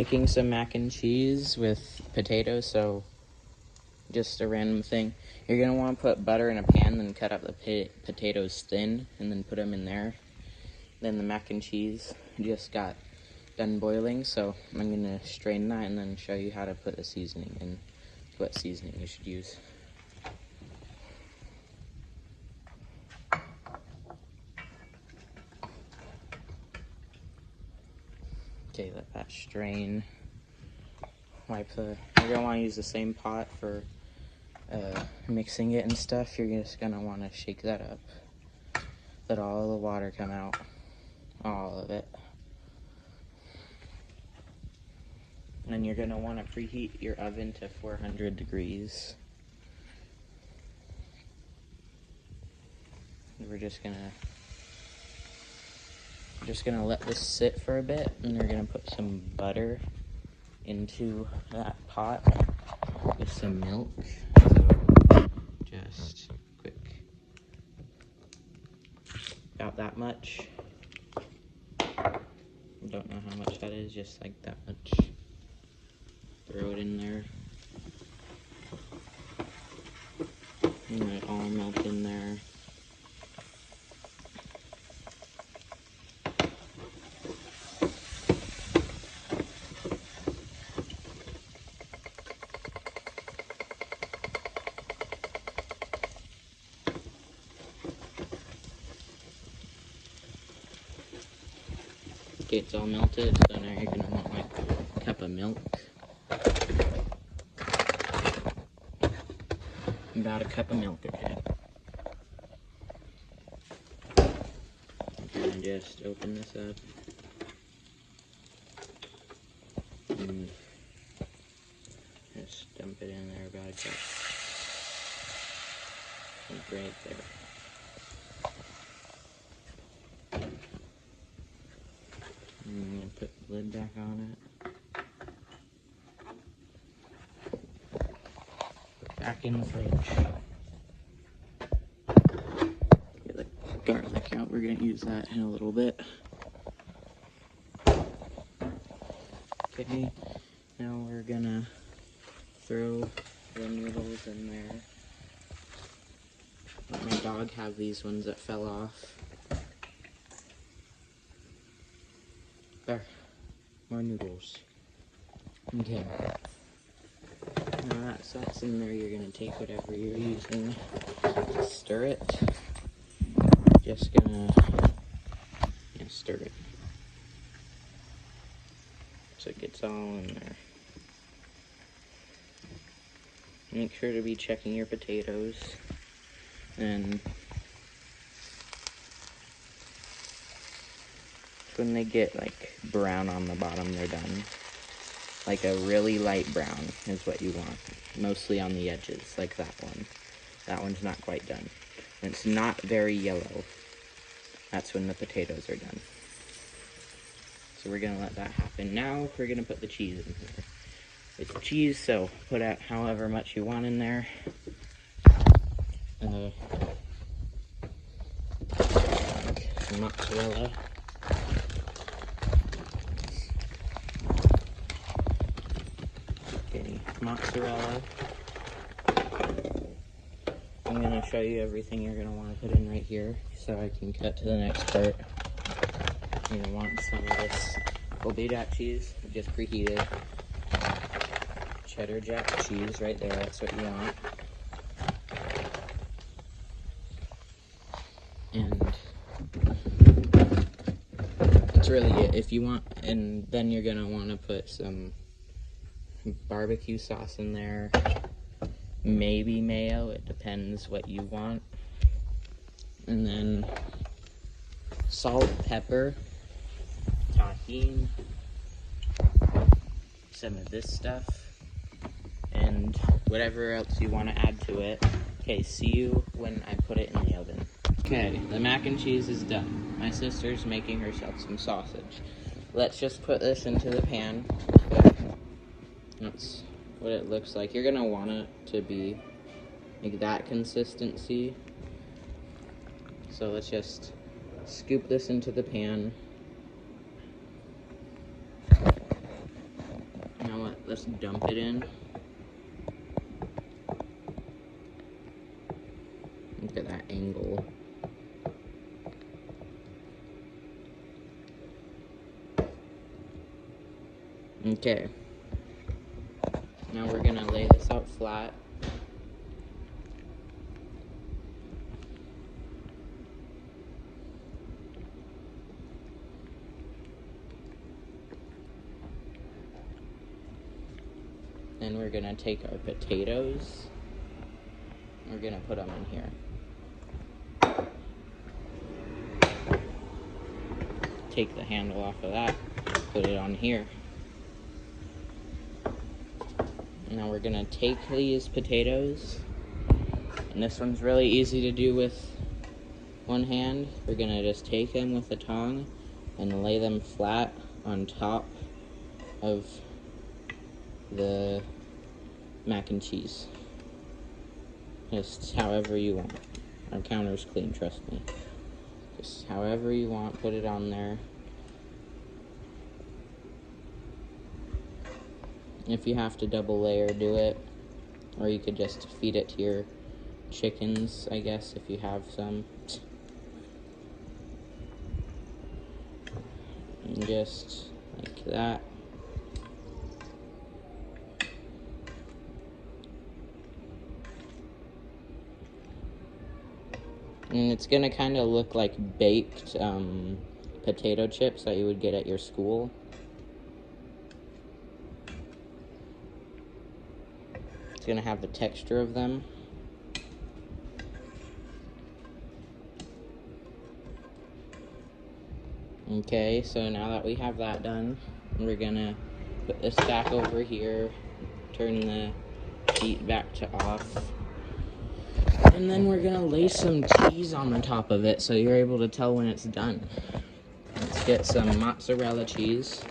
Making some mac and cheese with potatoes, so just a random thing. You're going to want to put butter in a pan, then cut up the potatoes thin, and then put them in there. Then the mac and cheese just got done boiling, so I'm going to strain that and then show you how to put the seasoning in, what seasoning you should use. Okay, let that strain. You're gonna want to use the same pot for mixing it and stuff. You're just gonna want to shake that up. Let all the water come out, all of it. And then you're gonna want to preheat your oven to 400 degrees. We're just gonna let this sit for a bit, and we're gonna put some butter into that pot with some milk. So just quick, about that much. Don't know how much that is, just like that much. Throw it in there. And let it all melt in there. Okay, it's all melted, so now you're gonna want like a cup of milk. About a cup of milk, okay. I'm gonna just open this up. And just dump it in there about a cup. Right there. I'm gonna put the lid back on it. Back in the fridge. Get the garlic out. We're gonna use that in a little bit. Okay, now we're gonna throw the noodles in there. Let my dog have these ones that fell off. There. More noodles. Okay. Now that sauce in there, you're going to take whatever you're using, stir it. Just gonna stir it so it gets all in there. Make sure to be checking your potatoes, and when they get like brown on the bottom, they're done. Like a really light brown is what you want, mostly on the edges, like that one. That one's not quite done. And it's not very yellow. That's when the potatoes are done. So we're gonna let that happen. Now we're gonna put the cheese in here. It's cheese, so put out however much you want in there. Some mozzarella. Okay, mozzarella. I'm gonna show you everything you're gonna want to put in right here, so I can cut to the next part. You're gonna want some of this Colby Jack cheese, just preheated. Cheddar Jack cheese right there, that's what you want. And that's really it. If you want, and then you're gonna want to put some barbecue sauce in there, maybe mayo, it depends what you want. And then salt, pepper, tahini, some of this stuff, and whatever else you want to add to it. Okay, see you when I put it in the oven. Okay, the mac and cheese is done. My sister's making herself some sausage. Let's just put this into the pan. That's what it looks like. You're gonna want it to be like that consistency. So let's just scoop this into the pan. let's dump it in. Look at that angle. Okay. Now we're gonna lay this out flat. Then we're gonna take our potatoes. We're gonna put them in here. Take the handle off of that, put it on here. Now we're gonna take these potatoes, and this one's really easy to do with one hand. We're gonna just take them with a tong and lay them flat on top of the mac and cheese. Just however you want. Our counter's clean, trust me. Just however you want, put it on there. If you have to double layer, do it. Or you could just feed it to your chickens, I guess, if you have some. And just like that. And it's gonna kind of look like baked potato chips that you would get at your school. It's gonna have the texture of them. Okay, so now that we have that done, we're gonna put this back over here, turn the heat back to off, and then we're gonna lay some cheese on the top of it so you're able to tell when it's done. Let's get some mozzarella cheese.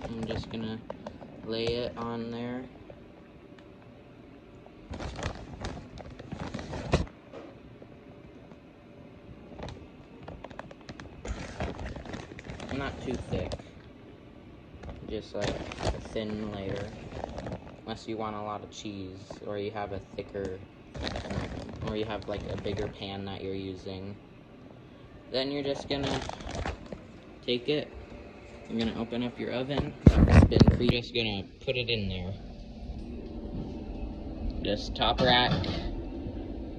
I'm just gonna lay it on there. Not too thick, just like a thin layer, unless you want a lot of cheese, or you have a thicker, or you have like a bigger pan that you're using. Then you're just gonna take it, you're gonna open up your oven, it's been free, just gonna put it in there. Just top rack,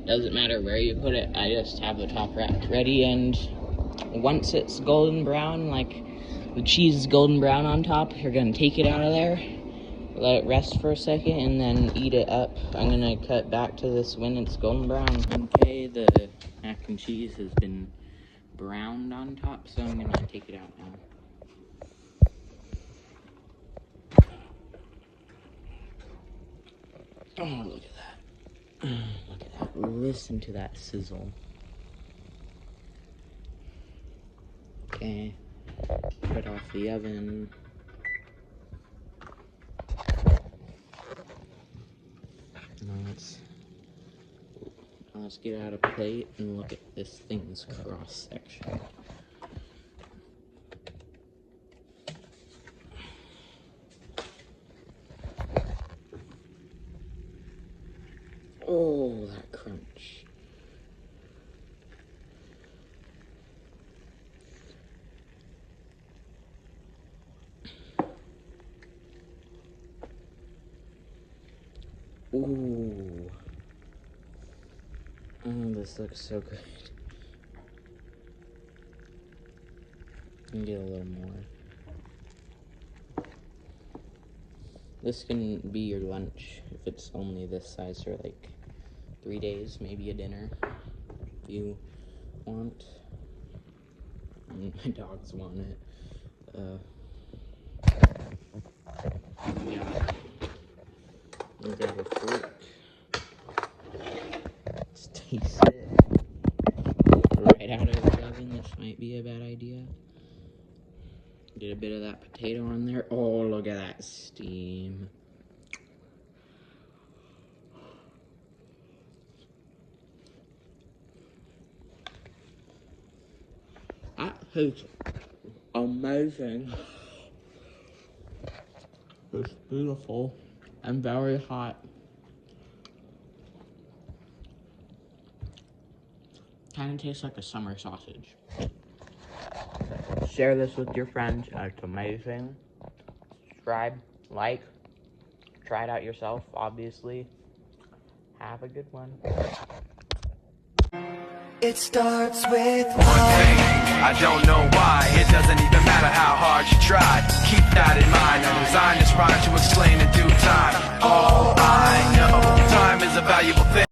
doesn't matter where you put it, I just have the top rack ready, and once it's golden brown, like the cheese is golden brown on top, you're gonna take it out of there, let it rest for a second, and then eat it up. I'm gonna cut back to this when it's golden brown. Okay, the mac and cheese has been browned on top, so I'm gonna take it out now. Oh, look at that. Look at that. Listen to that sizzle. Okay, put off the oven. Now let's get out a plate and look at this thing's cross section. Oh, that crunch. Ooh. Oh, this looks so good. Get a little more. This can be your lunch if it's only this size for like 3 days, maybe a dinner if you want. My dogs want it. Yeah. I'll grab a fork. Let's taste it. Right out of the oven, this might be a bad idea. Get a bit of that potato on there. Oh, look at that steam. It's amazing. It's beautiful and very hot. Kind of tastes like a summer sausage. Share this with your friends. It's amazing. Subscribe, like, try it out yourself, obviously. Have a good one. It starts with one thing, I don't know why. It doesn't even matter how hard you try. Keep that in mind. I designed this rhyme to explain in due time. All I know, time is a valuable thing.